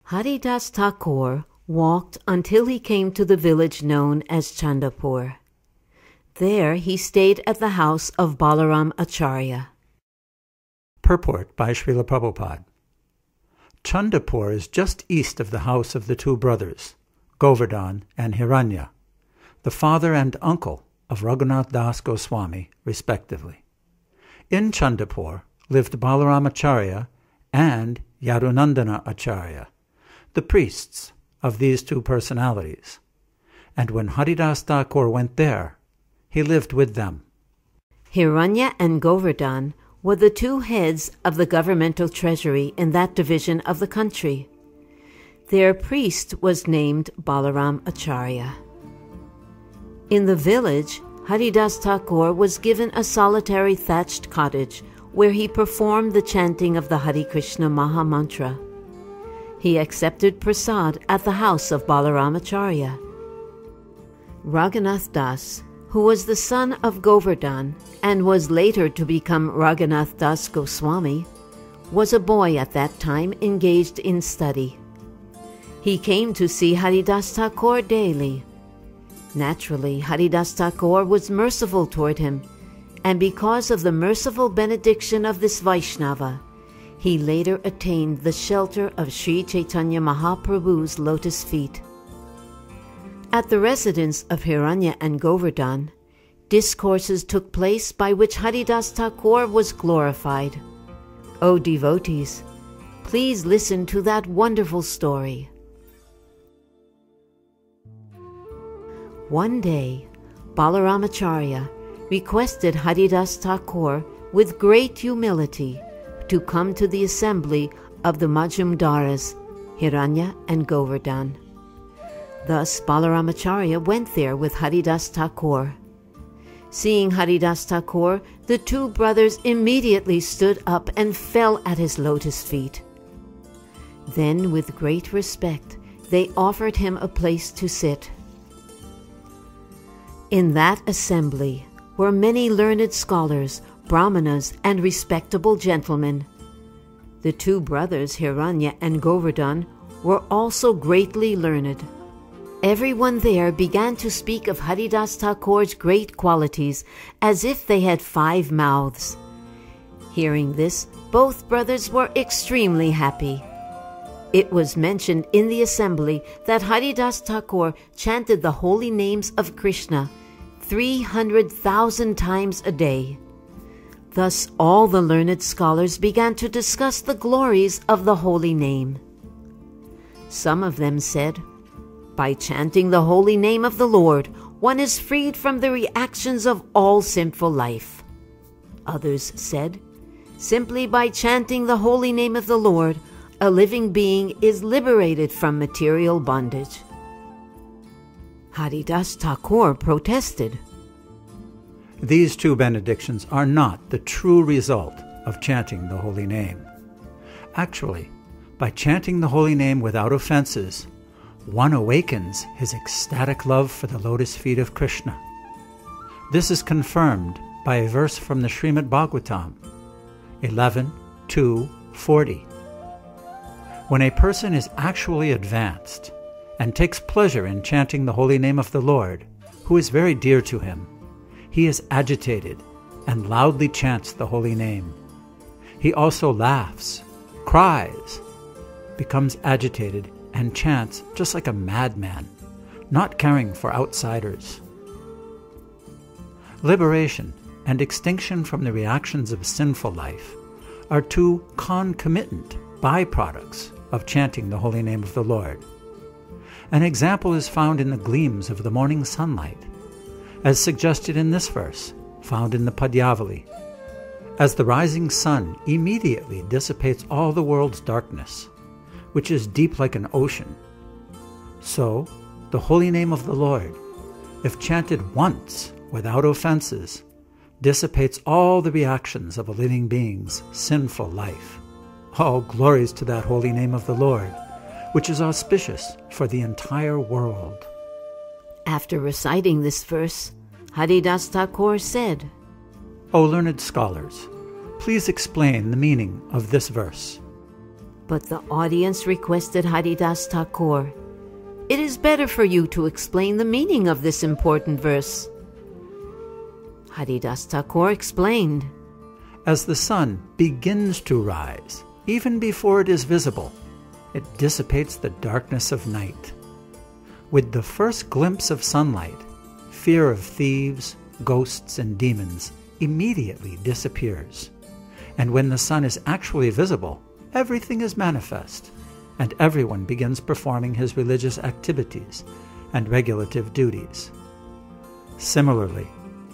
Haridas Thakur walked until he came to the village known as Chandapur. There he stayed at the house of Balaram Acharya. Purport by Srila Prabhupada. Chandapur is just east of the house of the two brothers, Govardhan and Hiranya, the father and uncle of Raghunath Das Goswami, respectively. In Chandapur lived Balaram Acharya and Yadunandana Acharya, the priests of these two personalities. And when Haridas Thakur went there, he lived with them. Hiranya and Govardhan were the two heads of the governmental treasury in that division of the country. Their priest was named Balaram Acharya. In the village, Haridas Thakur was given a solitary thatched cottage where he performed the chanting of the Hare Kṛṣṇa Maha Mantra. He accepted prasad at the house of Balaram Acharya. Raghunath Das, who was the son of Govardhan and was later to become Raghunath Das Goswami, was a boy at that time engaged in study. He came to see Haridas Thakur daily. Naturally, Haridas Thakur was merciful toward him, and because of the merciful benediction of this Vaishnava, he later attained the shelter of Sri Chaitanya Mahaprabhu's lotus feet. At the residence of Hiranya and Govardhan, discourses took place by which Haridas Thakur was glorified. O devotees, please listen to that wonderful story. One day, Balaram Acharya requested Haridas Thakur with great humility to come to the assembly of the Majumdaras, Hiranya and Govardhan. Thus Balaram Acharya went there with Haridas Thakur. Seeing Haridas Thakur, the two brothers immediately stood up and fell at his lotus feet. Then, with great respect, they offered him a place to sit. In that assembly were many learned scholars, brahmanas, and respectable gentlemen. The two brothers, Hiranya and Govardhan, were also greatly learned. Everyone there began to speak of Haridas Thakur's great qualities as if they had 5 mouths. Hearing this, both brothers were extremely happy. It was mentioned in the assembly that Haridas Thakur chanted the holy names of Krishna 300,000 times a day. Thus all the learned scholars began to discuss the glories of the holy name. Some of them said, "By chanting the holy name of the Lord, one is freed from the reactions of all sinful life." Others said, "Simply by chanting the holy name of the Lord, a living being is liberated from material bondage." Haridas Thakur protested. These two benedictions are not the true result of chanting the holy name. Actually, by chanting the holy name without offenses, one awakens his ecstatic love for the lotus feet of Krishna. This is confirmed by a verse from the Srimad Bhagavatam, 11:2-40. When a person is actually advanced and takes pleasure in chanting the holy name of the Lord, who is very dear to him, he is agitated and loudly chants the holy name. He also laughs, cries, becomes agitated, and chants just like a madman, not caring for outsiders. Liberation and extinction from the reactions of sinful life are two concomitant byproducts of chanting the holy name of the Lord. An example is found in the gleams of the morning sunlight, as suggested in this verse, found in the Padyavali. As the rising sun immediately dissipates all the world's darkness, which is deep like an ocean, so the holy name of the Lord, if chanted once without offenses, dissipates all the reactions of a living being's sinful life. All glories to that holy name of the Lord, which is auspicious for the entire world. After reciting this verse, Haridas Thakur said, O learned scholars, please explain the meaning of this verse. But the audience requested Haridasa Thakur, "It is better for you to explain the meaning of this important verse." Haridasa Thakur explained, As the sun begins to rise, even before it is visible, it dissipates the darkness of night. With the first glimpse of sunlight, fear of thieves, ghosts, and demons immediately disappears. And when the sun is actually visible, everything is manifest, and everyone begins performing his religious activities and regulative duties. Similarly,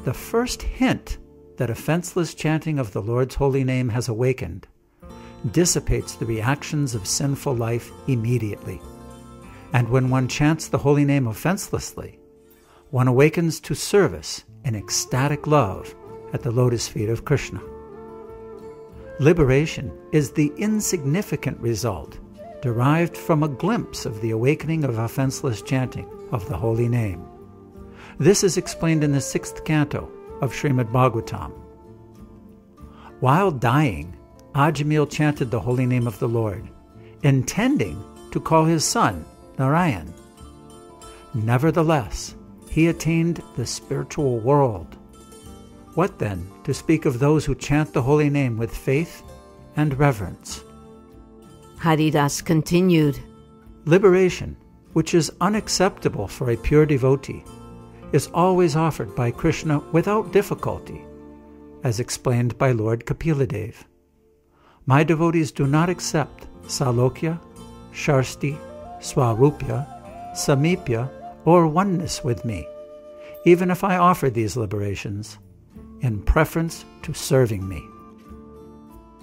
the first hint that offenseless chanting of the Lord's holy name has awakened dissipates the reactions of sinful life immediately. And when one chants the holy name offenselessly, one awakens to service and ecstatic love at the lotus feet of Krishna. Liberation is the insignificant result derived from a glimpse of the awakening of offenseless chanting of the holy name. This is explained in the 6th canto of Srimad Bhagavatam. While dying, Ajamil chanted the holy name of the Lord, intending to call his son Narayan. Nevertheless, he attained the spiritual world. What then to speak of those who chant the holy name with faith and reverence? Haridas continued, Liberation, which is unacceptable for a pure devotee, is always offered by Krishna without difficulty, as explained by Lord Kapiladev. My devotees do not accept Salokya, Sharsti, Swarupya, Samipya, or oneness with me, even if I offer these liberations, in preference to serving me.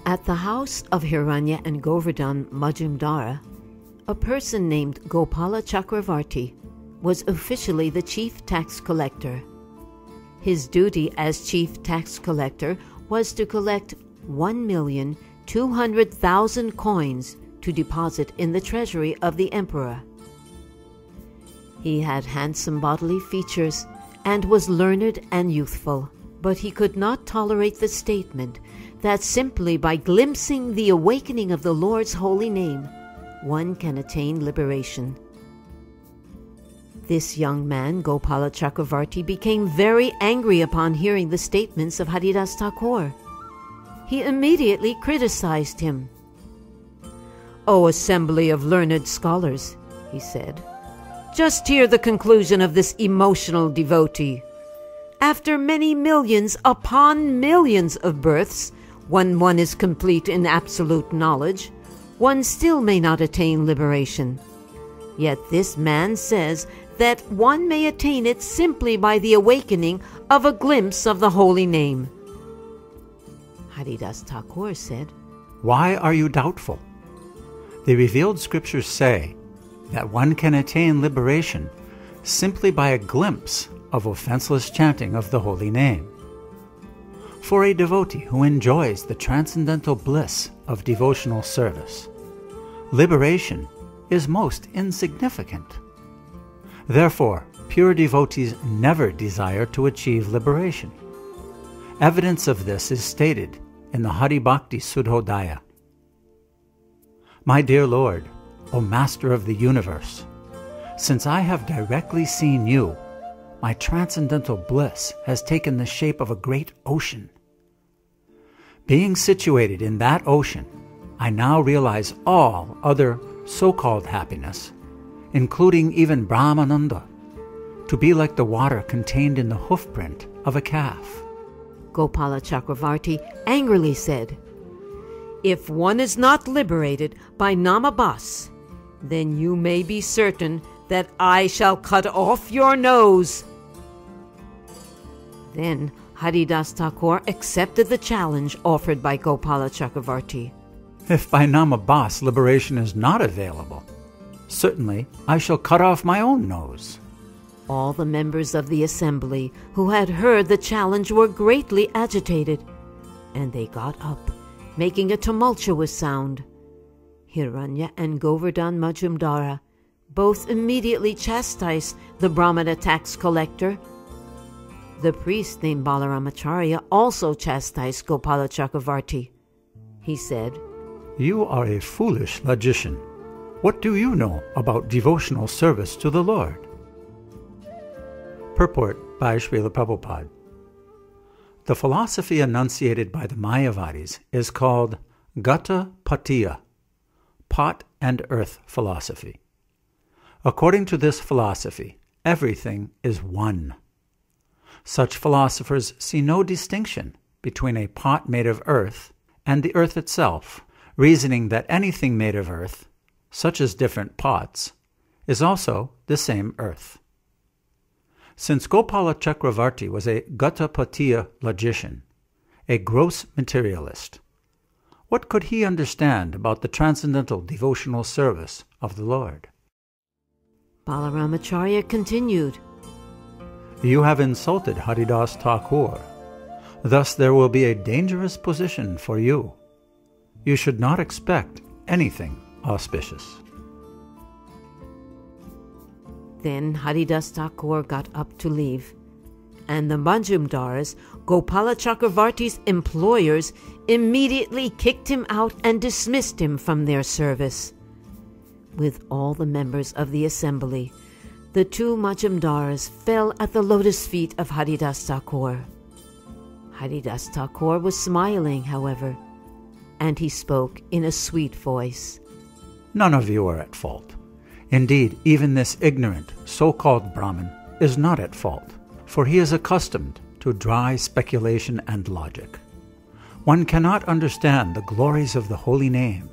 At the house of Hiranya and Govardhan Majumdara, a person named Gopala Chakravarti was officially the chief tax collector. His duty as chief tax collector was to collect 1,200,000 coins to deposit in the treasury of the emperor. He had handsome bodily features and was learned and youthful, but he could not tolerate the statement that simply by glimpsing the awakening of the Lord's holy name, one can attain liberation. This young man, Gopala Chakravarti, became very angry upon hearing the statements of Haridasa Thakur. He immediately criticized him. "O assembly of learned scholars," he said, "just hear the conclusion of this emotional devotee. After many millions upon millions of births, when one is complete in absolute knowledge, one still may not attain liberation. Yet this man says that one may attain it simply by the awakening of a glimpse of the holy name." Haridasa Thakur said, Why are you doubtful? The revealed scriptures say that one can attain liberation simply by a glimpse of offenseless chanting of the holy name. For a devotee who enjoys the transcendental bliss of devotional service, liberation is most insignificant. Therefore, pure devotees never desire to achieve liberation. Evidence of this is stated in the Hari Bhakti Sudhodaya. My dear Lord, O Master of the universe, since I have directly seen you, my transcendental bliss has taken the shape of a great ocean. Being situated in that ocean, I now realize all other so-called happiness, including even Brahmananda, to be like the water contained in the hoofprint of a calf. Gopala Chakravarti angrily said, "If one is not liberated by Namabas, then you may be certain that I shall cut off your nose." Then Haridasa Thakur accepted the challenge offered by Gopala Chakravarti. If by Namabas liberation is not available, certainly I shall cut off my own nose. All the members of the assembly who had heard the challenge were greatly agitated, and they got up, making a tumultuous sound. Hiranya and Govardhan Majumdara both immediately chastised the Brahmana tax collector. The priest named Balaramacharya also chastised Gopala Chakravarti. He said, You are a foolish logician. What do you know about devotional service to the Lord? Purport by Srila Prabhupada. The philosophy enunciated by the Mayavadis is called Gata Patiya, pot and earth philosophy. According to this philosophy, everything is one. Such philosophers see no distinction between a pot made of earth and the earth itself, reasoning that anything made of earth, such as different pots, is also the same earth. Since Gopala Chakravarti was a Gatapatiya logician, a gross materialist, what could he understand about the transcendental devotional service of the Lord? Balaramacharya continued, You have insulted Haridasa Thakur. Thus there will be a dangerous position for you. You should not expect anything auspicious. Then Haridasa Thakur got up to leave, and the Majumdaras, Gopala Chakravarti's employers, immediately kicked him out and dismissed him from their service. With all the members of the assembly, the two Majumdaras fell at the lotus feet of Haridasa Thakur. Haridasa Thakur was smiling, however, and he spoke in a sweet voice. None of you are at fault. Indeed, even this ignorant, so-called Brahmin is not at fault, for he is accustomed to dry speculation and logic. One cannot understand the glories of the holy name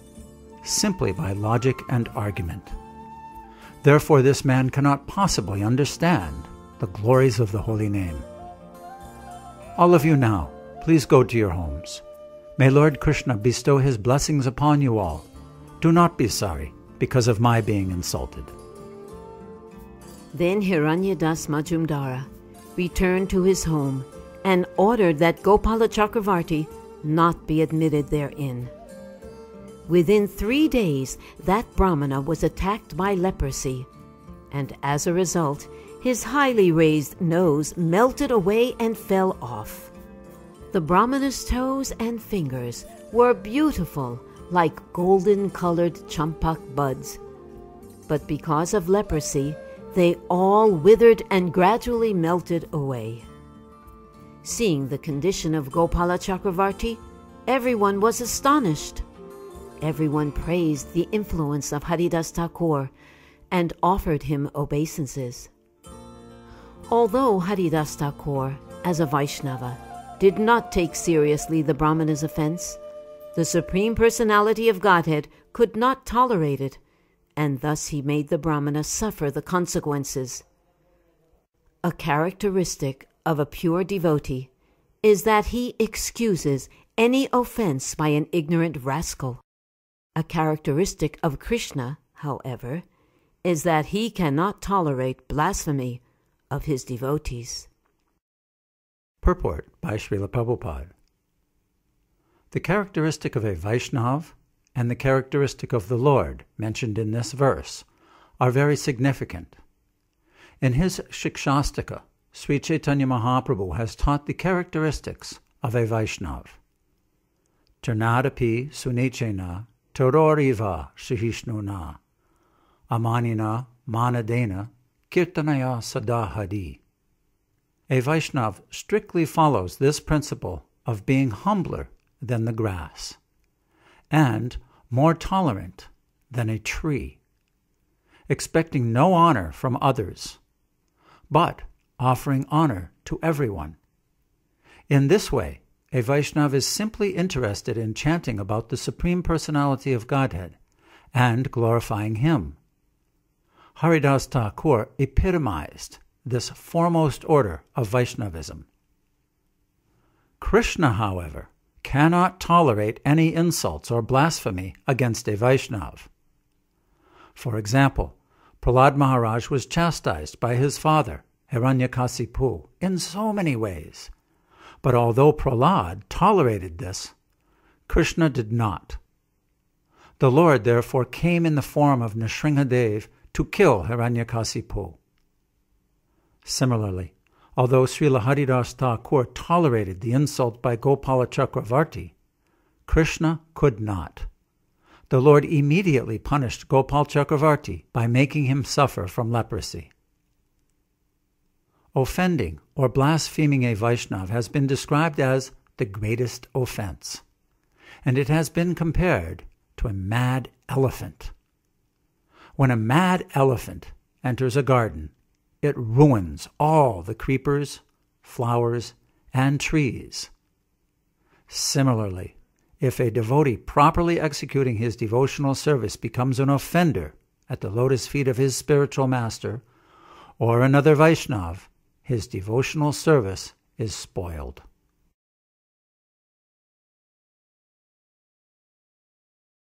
simply by logic and argument. Therefore, this man cannot possibly understand the glories of the holy name. All of you now, please go to your homes. May Lord Krishna bestow his blessings upon you all. Do not be sorry because of my being insulted. Then Hiranyadas Majumdara returned to his home and ordered that Gopala Chakravarti not be admitted therein. Within 3 days, that Brahmana was attacked by leprosy, and as a result, his highly raised nose melted away and fell off. The Brahmana's toes and fingers were beautiful, like golden-colored champak buds. But because of leprosy, they all withered and gradually melted away. Seeing the condition of Gopala Chakravarti, everyone was astonished. Everyone praised the influence of Haridasa Thakur and offered him obeisances. Although Haridasa Thakur, as a Vaishnava, did not take seriously the Brahmana's offense, the Supreme Personality of Godhead could not tolerate it, and thus he made the Brahmana suffer the consequences. A characteristic of a pure devotee is that he excuses any offense by an ignorant rascal. A characteristic of Krishna, however, is that he cannot tolerate blasphemy of his devotees. Purport by Srila Prabhupada. The characteristic of a Vaishnav and the characteristic of the Lord mentioned in this verse are very significant. In his Shikshastika, Sri Chaitanya Mahaprabhu has taught the characteristics of a Vaishnav. Turnadapi sunichena tororiva shihishnuna amanina manadena kirtanaya sadahadi. A Vaishnav strictly follows this principle of being humbler than the grass, and more tolerant than a tree, expecting no honor from others, but offering honor to everyone. In this way, a Vaishnava is simply interested in chanting about the Supreme Personality of Godhead and glorifying Him. Haridasa Thakur epitomized this foremost order of Vaishnavism. Krishna, however, cannot tolerate any insults or blasphemy against a Vaishnav. For example, Prahlad Maharaj was chastised by his father, Hiranyakasipu, in so many ways. But although Prahlad tolerated this, Krishna did not. The Lord therefore came in the form of Nrsimhadev to kill Hiranyakasipu. Similarly, although Srila Haridasa Thakur tolerated the insult by Gopala Chakravarti, Krishna could not. the Lord immediately punished Gopala Chakravarti by making him suffer from leprosy. Offending or blaspheming a Vaishnava has been described as the greatest offense, and it has been compared to a mad elephant. When a mad elephant enters a garden, it ruins all the creepers, flowers, and trees. Similarly, if a devotee properly executing his devotional service becomes an offender at the lotus feet of his spiritual master or another Vaishnava, his devotional service is spoiled.